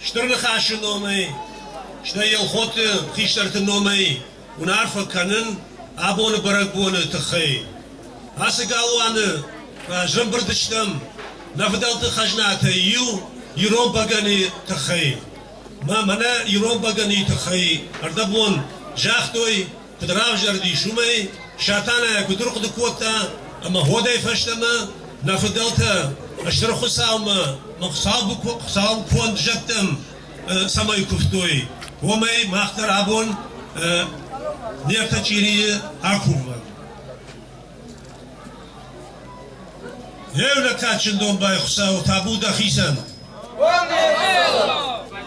شترن خاش نومي شنا يلخوت خيشترت نومي ونعرف كانن أبون برقبون تخي هسه قالوا أنا جنبردشتم نفدلت خجنات يروم بغني تخي ما منا يروم بغني تخي أردبون جاختوي قدراف جردي شومي شاتانا قدرق دكوتا أما هودي فشتما نفدلت أشترخو ساوما مخصاب كون جتم سما يكفتوي ومي ماختر أبون نيرتا تشيري أكوفا يولا كاتشن دون باي خساو تابو دخيسن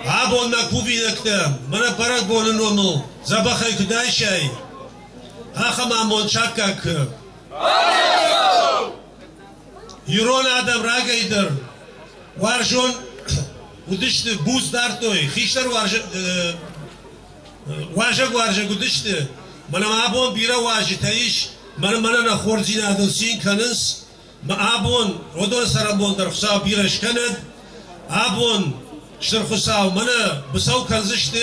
أبون نكوفي نكتم منا برق بون نومو زبخي كداي شاي هاخا مامون شاكاك يرون آدم راقايدر وارجون ودشت بوز دارتوي خيشتر واجه ودشت منا مابون بيرا واجه تايش منا نخورزين عدلسين كنس ما أبون ودون سرمون در خساو بيرش كند أبون شتر خساو منا بساو كنزشت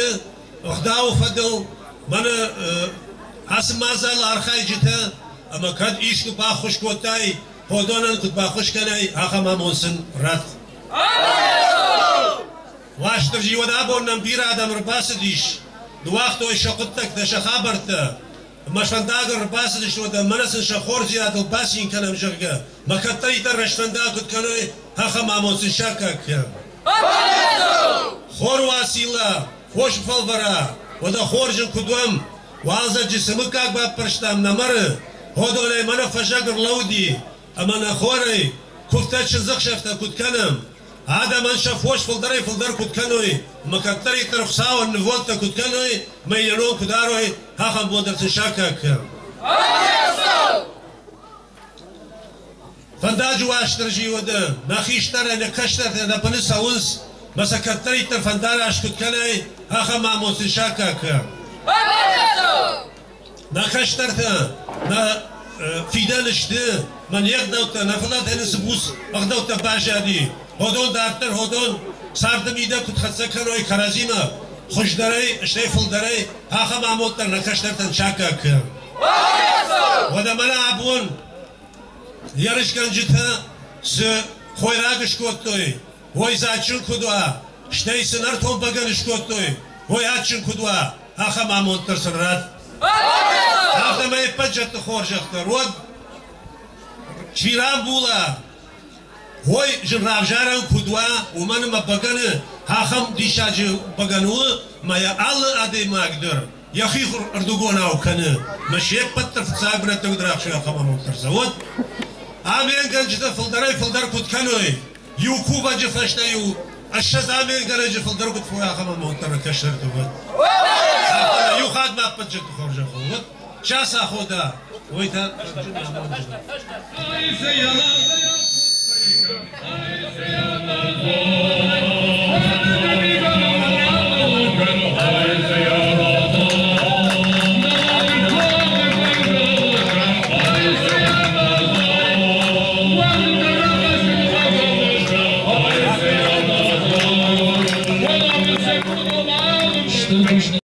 اخداو فدل منا حسن مازال أرخاي جتا أما كد إيش كبا خوش كوتاي هودونن كد با خوش كناي آخا مامونسن رات واشتر جيوان أبون نمبير آدم رباس ديش دو وقتو شاقتك دشا خابرتا مشفنداغ رباس ديش ودا منسن شخور زيادة الباسين كنم جرقا ما كتاي تر رشفنداغ كد كناي آخا مامونسن شاكاك خور واسيلا خوش فالورا ودا خورجن كدوم وازا جسمك أكبر برشتام نمر هودولي منا فشاقر لودي أما نخوري كفتا شزق شفتا كد كنم هذا من شافوش فلدري كد كنوي ما كتري ترخصاو النفولتا كد كنوي ما يلون كداروي هاخم بودر تشاكك فنداجو اشترجي ودا نخيشتر انا كشتر انا بنسا ونس بس كتري ترفندار اش كد كنوي هاخم مامون تشاكك نخشترت نا فيدانشته من يقدوتا نفلات هنس بوس اقدوتا باجادي هودون دارتر هودون ساردم ایده کد خدسه کنوی کرازیما خوش داره اشتای فل داره هاخا معمولتر نکشترتن شاکا کن ودا منا عبون یارش گنجتا خوی راگش کدتوی وی زادشن کدوا اشتای سنر تون بگنش کدتوی وی آدشن کدوا هاخا معمولتر سنرات هفته ما پجت خورجختر ود چیران بولا هوي جنرال جاران كدوا ومن ما بغن هاخم ديشاج بغنو ما يا الله ادي ما اقدر يا اخي اردوغون او كان ماشي بطر فصاق بنا تقدر اخشى خما مختار زود امين جنجته فلدر كد كانوي يوكوبا جفشنا يو الشز امين جنج فلدر كد فويا خما مختار كشر دوت يو خاد ما بجت خرج خود شاسا خودا ويتا Ay,